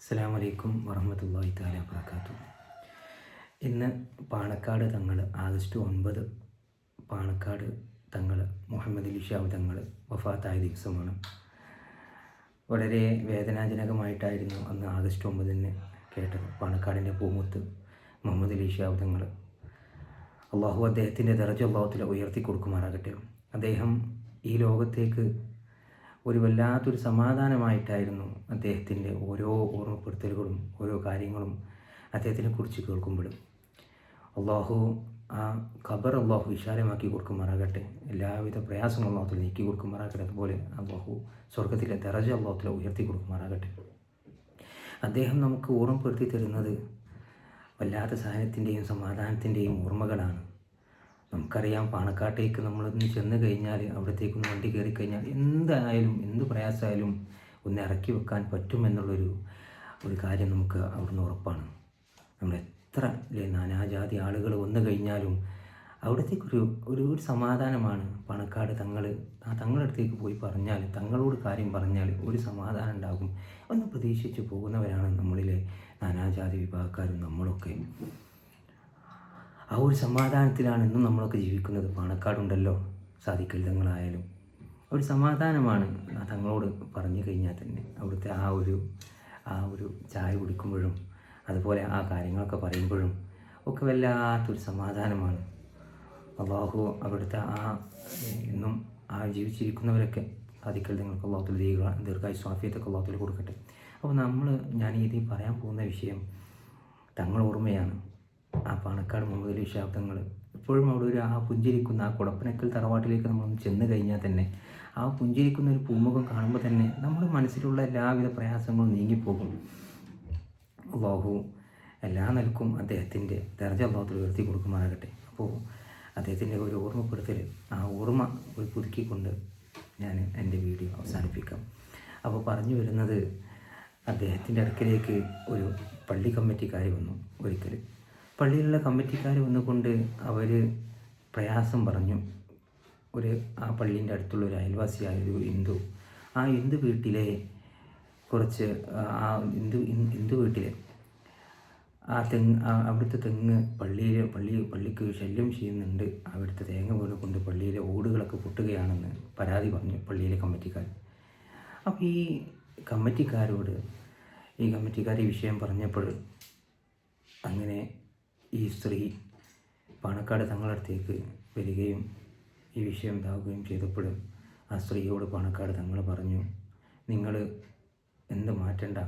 അസ്സലാമു അലൈക്കും വറഹ്മത്തുള്ളാഹി തആല വബറകാതുഹു. ഇന്ന് പാണക്കാട് തങ്ങൾ ആഗസ്റ്റ് 9 പാണക്കാട് തങ്ങൾ മുഹമ്മദ് അലി ശിഹാബ് തങ്ങൾ വഫാത്തായ ദിവസമാണ്. വളരെ വേദനാജനകമായിട്ടായിരുന്നു അന്ന് ആഗസ്റ്റ് 9 കേട്ടത്. പാണക്കാടിൻ്റെ പൂമുത്ത് മുഹമ്മദ് അലി ശിഹാബ് തങ്ങൾ, അള്ളാഹു അദ്ദേഹത്തിൻ്റെ ദറജ അല്ലാഹു ഉയർത്തി കൊടുക്കുമാറാകട്ടെ. അദ്ദേഹം ഈ ലോകത്തേക്ക് ഒരു വല്ലാത്തൊരു സമാധാനമായിട്ടായിരുന്നു അദ്ദേഹത്തിൻ്റെ ഓരോ ഓർമ്മപ്പെടുത്തലുകളും ഓരോ കാര്യങ്ങളും അദ്ദേഹത്തിനെ കുറിച്ച് കേൾക്കുമ്പോഴും. അള്ളാഹു ആ ഖബർ അള്ളാഹു വിശാലമാക്കി കൊടുക്കുമാറാകട്ടെ. എല്ലാവിധ പ്രയാസങ്ങളും അള്ളാഹു നീക്കി കൊടുക്കുമാറാകട്ടെ. അതുപോലെ അള്ളാഹു സ്വർഗത്തിലെ ദറജ അള്ളാഹു ഉയർത്തി കൊടുക്കുമാറാകട്ടെ. അദ്ദേഹം നമുക്ക് ഓർമ്മപ്പെടുത്തി തരുന്നത് വല്ലാത്ത സഹനത്തിൻ്റെയും സമാധാനത്തിൻ്റെയും ഓർമ്മകളാണ്. നമുക്കറിയാം, പാണക്കാട്ടേക്ക് നമ്മളൊന്ന് ചെന്ന് കഴിഞ്ഞാൽ, അവിടത്തേക്കൊന്ന് വണ്ടി കയറി കഴിഞ്ഞാൽ എന്തായാലും എന്ത് പ്രയാസമായാലും ഒന്ന് ഇറക്കി വെക്കാൻ പറ്റുമെന്നുള്ളൊരു കാര്യം നമുക്ക് അവിടുന്ന് ഉറപ്പാണ്. നമ്മൾ എത്ര നാനാജാതി ആളുകൾ വന്നു കഴിഞ്ഞാലും അവിടത്തേക്കൊരു ഒരു സമാധാനമാണ്. പാണക്കാട് തങ്ങളുടെ അടുത്തേക്ക് പോയി പറഞ്ഞാൽ, തങ്ങളോട് കാര്യം പറഞ്ഞാൽ ഒരു സമാധാനം ഉണ്ടാകും. ഒന്ന് പ്രതീക്ഷിച്ച് പോകുന്നവരാണ് നമ്മളിലെ നാനാജാതി വിഭാഗക്കാരും നമ്മളൊക്കെ. ആ ഒരു സമാധാനത്തിലാണ് ഇന്നും നമ്മളൊക്കെ ജീവിക്കുന്നത്. പാണക്കാടുണ്ടല്ലോ സാദിഖലി തങ്ങളായാലും ഒരു സമാധാനമാണ് തങ്ങളോട് പറഞ്ഞു കഴിഞ്ഞാൽ തന്നെ. അവിടുത്തെ ആ ഒരു ചായ കുടിക്കുമ്പോഴും അതുപോലെ ആ കാര്യങ്ങളൊക്കെ പറയുമ്പോഴും ഒക്കെ വല്ലാത്തൊരു സമാധാനമാണ്. അള്ളാഹു അവിടുത്തെ ഇന്നും ജീവിച്ചിരിക്കുന്നവരൊക്കെ സാദിഖലി തങ്ങൾക്ക് അള്ളാഹു ദീർഘായുസ്സും ആഫിയത്തൊക്കെ അള്ളാഹു കൊടുക്കട്ടെ. അപ്പോൾ ഞാൻ ഇതിൽ പറയാൻ പോകുന്ന വിഷയം തങ്ങൾ ഓർമ്മയാണ്. ആ പാണക്കാട് മുഹമ്മദ് അലി ശിഹാബ് തങ്ങൾ എപ്പോഴും അവിടെ ആ പുഞ്ചിരിക്കുന്ന ആ കുടപ്പനക്കൽ തറവാട്ടിലേക്ക് നമ്മളൊന്ന് ചെന്ന് കഴിഞ്ഞാൽ തന്നെ ആ പുഞ്ചിരിക്കുന്ന ഒരു പൂമുഖം കാണുമ്പോൾ തന്നെ നമ്മുടെ മനസ്സിലുള്ള എല്ലാവിധ പ്രയാസങ്ങളും നീങ്ങിപ്പോകും. അല്ലാഹു എല്ലാ നിലക്കും അദ്ദേഹത്തിൻ്റെ ദറജ അല്ലാഹു ഉയർത്തി കൊടുക്കുമാറാകട്ടെ. അപ്പോൾ അദ്ദേഹത്തിൻ്റെ ഒരു ഓർമ്മപ്പെടുത്തൽ, ആ ഓർമ്മ ഒരു പുതുക്കിക്കൊണ്ട് ഞാൻ എൻ്റെ വീഡിയോ അവസാനിപ്പിക്കാം. അപ്പോൾ പറഞ്ഞു വരുന്നത്, അദ്ദേഹത്തിൻ്റെ അടുക്കലേക്ക് ഒരു പള്ളി കമ്മിറ്റിക്കാർ വന്നു. ഒരിക്കൽ പള്ളിയിലുള്ള കമ്മിറ്റിക്കാർ വന്നുകൊണ്ട് അവർ പ്രയാസം പറഞ്ഞു. ആ പള്ളീൻ്റെ അടുത്തുള്ള ഒരു അയൽവാസിയായ ഒരു ഹിന്ദു വീട്ടിലെ കുറച്ച് ഹിന്ദു വീട്ടിലെ അവിടുത്തെ തെങ്ങ് പള്ളിക്ക് ശല്യം ചെയ്യുന്നുണ്ട്. അവിടുത്തെ തേങ്ങ വീണുകൊണ്ട് പള്ളിയിലെ ഓടുകളൊക്കെ പൊട്ടുകയാണെന്ന് പരാതി പറഞ്ഞു പള്ളിയിലെ കമ്മിറ്റിക്കാർ. അപ്പോൾ ഈ കമ്മിറ്റിക്കാർ ഈ വിഷയം പറഞ്ഞപ്പോൾ അങ്ങനെ ഈ സ്ത്രീ പാണക്കാട് തങ്ങളടുത്തേക്ക് വരികയും ഈ വിഷയം ഇതാവുകയും ചെയ്തപ്പോൾ ആ സ്ത്രീയോട് പാണക്കാട് തങ്ങൾ പറഞ്ഞു, നിങ്ങൾ എന്ത് മാറ്റണ്ട,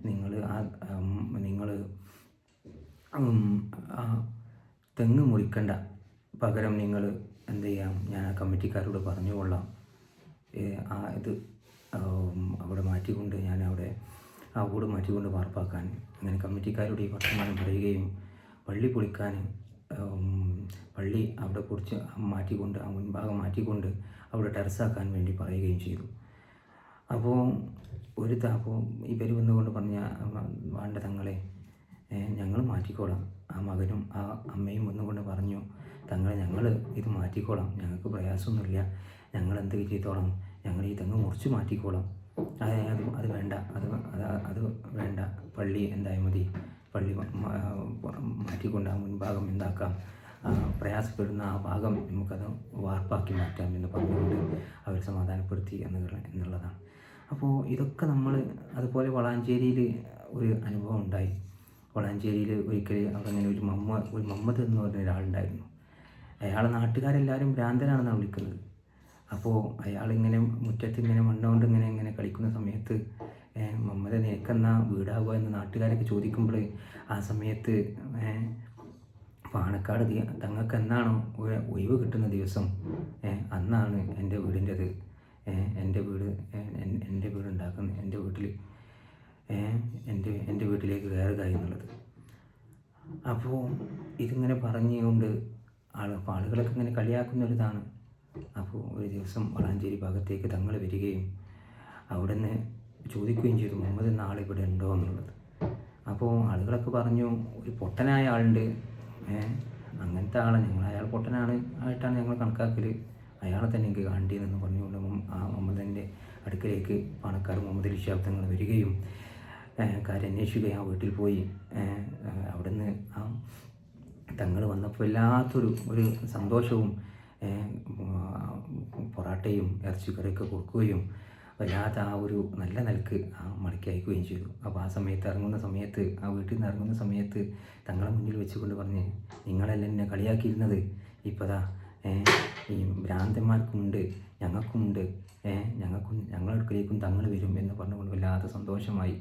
നിങ്ങൾ ആ തെങ്ങ് മുറിക്കണ്ട, പകരം നിങ്ങൾ എന്ത് ചെയ്യാം, ഞാൻ ആ കമ്മിറ്റിക്കാരോട് പറഞ്ഞുകൊള്ളാം, അവിടെ മാറ്റിക്കൊണ്ട് ആ വീട് മാറ്റിക്കൊണ്ട് വാർപ്പാക്കാൻ. അങ്ങനെ കമ്മിറ്റിക്കാരോട് ഈ വർത്തമാനം പറയുകയും പള്ളി പൊളിക്കാൻ, പള്ളി അവിടെ പൊളിച്ച് മാറ്റിക്കൊണ്ട് ആ മുൻഭാഗം മാറ്റിക്കൊണ്ട് അവിടെ ടെറസാക്കാൻ വേണ്ടി പറയുകയും ചെയ്തു. അപ്പോൾ ഇവർ വന്നുകൊണ്ട് പറഞ്ഞ, വേണ്ട തങ്ങളെ, ഞങ്ങൾ മാറ്റിക്കോളാം. ആ മകനും ആ അമ്മയും വന്നുകൊണ്ട് പറഞ്ഞു, തങ്ങളെ, ഞങ്ങൾ ഇത് മാറ്റിക്കോളാം, ഞങ്ങൾക്ക് പ്രയാസമൊന്നുമില്ല, ഞങ്ങൾ എന്ത് ചെയ്തോളാം, ഞങ്ങൾ ഈ തെങ്ങ് മുറിച്ച് മാറ്റിക്കോളാം. അത് വേണ്ട, പള്ളി എന്തായാലും മതി, പള്ളി മാറ്റിക്കൊണ്ട് ആ മുൻഭാഗം എന്താക്കാം, പ്രയാസപ്പെടുന്ന ആ ഭാഗം നമുക്കത് വാർപ്പാക്കി മാറ്റാം എന്ന് പറഞ്ഞുകൊണ്ട് അവർ സമാധാനപ്പെടുത്തി എന്നുള്ളതാണ്. അപ്പോൾ ഇതൊക്കെ നമ്മൾ അതുപോലെ വളാഞ്ചേരിയിൽ ഒരു അനുഭവം ഉണ്ടായി. വളാഞ്ചേരിയിൽ ഒരിക്കൽ അവിടെ അങ്ങനെ ഒരു മുഹമ്മദ് എന്ന് പറഞ്ഞ ഒരാളുണ്ടായിരുന്നു. അയാളെ നാട്ടുകാരെല്ലാവരും ഭ്രാന്തനാണെന്നാണ് വിളിക്കുന്നത്. അപ്പോൾ അയാളിങ്ങനെ മുറ്റത്തിങ്ങനെ മണ്ണുകൊണ്ട് ഇങ്ങനെ കളിക്കുന്ന സമയത്ത് മുഹമ്മദ് നിനക്കെന്നാ വീടാകുക എന്ന് നാട്ടുകാരൊക്കെ ചോദിക്കുമ്പോൾ ആ സമയത്ത് പാണക്കാട് തങ്ങൾക്ക് എന്നാണോ ഒഴിവ് കിട്ടുന്ന ദിവസം അന്നാണ് എൻ്റെ വീടിൻ്റെത്, എൻ്റെ വീട് ഉണ്ടാക്കുന്നത്, എൻ്റെ വീട്ടിലേക്ക് കയറുക എന്നുള്ളത്. അപ്പോൾ ഇതിങ്ങനെ പറഞ്ഞുകൊണ്ട് ആളുകളൊക്കെ ഇങ്ങനെ കളിയാക്കുന്നൊരിതാണ്. അപ്പോൾ ഒരു ദിവസം വളാഞ്ചേരി ഭാഗത്തേക്ക് തങ്ങൾ വരികയും അവിടെ നിന്ന് ചോദിക്കുകയും ചെയ്തു, മുഹമ്മദ് എന്ന ആൾ ഇവിടെ ഉണ്ടോ എന്നുള്ളത്. അപ്പോൾ ആളുകളൊക്കെ പറഞ്ഞു, ഒരു പൊട്ടനായ ആളുണ്ട്, അങ്ങനത്തെ ആളാണ് ഞങ്ങൾ, അയാൾ ആയിട്ടാണ് ഞങ്ങൾ കണക്കാക്കൽ, അയാളെ തന്നെ എനിക്ക് കാണ്ടിയെന്ന് പറഞ്ഞുകൊണ്ട് ആ മുഹമ്മദിൻ്റെ അടുക്കലേക്ക് പാണക്കാട് മുഹമ്മദ് അലി ശിഹാബ് തങ്ങൾ വരികയും കാര്യം അന്വേഷിക്കുകയും ആ വീട്ടിൽ പോയി അവിടുന്ന് ആ തങ്ങൾ വന്നപ്പോൾ ഒരു സന്തോഷവും പൊറാട്ടയും ഇറച്ചിക്കറിയൊക്കെ കൊടുക്കുകയും വല്ലാത്ത ആ ഒരു നല്ല നിലക്ക് മടക്കി അയക്കുകയും ചെയ്തു. അപ്പോൾ ആ സമയത്ത് ആ വീട്ടിൽ നിന്ന് ഇറങ്ങുന്ന സമയത്ത് തങ്ങളെ മുന്നിൽ വെച്ചുകൊണ്ട് പറഞ്ഞ്, നിങ്ങളെല്ലാം എന്നെ കളിയാക്കിയിരുന്നത് ഇപ്പോഴാ ഈ ഭ്രാന്തന്മാർക്കുമുണ്ട്, ഞങ്ങൾക്കുമുണ്ട്, ഞങ്ങളുടെ അടുക്കലേക്കും തങ്ങൾ വരും എന്ന് പറഞ്ഞുകൊണ്ട് വല്ലാത്ത സന്തോഷമായി.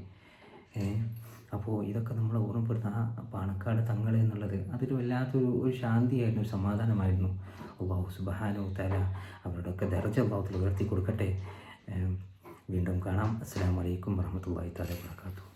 അപ്പോൾ ഇതൊക്കെ നമ്മൾ ഓർമ്മപ്പെടുത്തുന്ന ആ പാണക്കാട് തങ്ങൾ എന്നുള്ളത് അതൊരു വല്ലാത്തൊരു ശാന്തിയായിരുന്നു, ഒരു സമാധാനമായിരുന്നു. അല്ലാഹു സുബ്ഹാനഹു വ തആല അവരുടെയൊക്കെ ദർജ അല്ലാഹു ഉയർത്തി കൊടുക്കട്ടെ. വീണ്ടും കാണാം. അസ്സലാമു അലൈക്കും വറഹ്മത്തുള്ളാഹി തആല വബറകാതുഹു.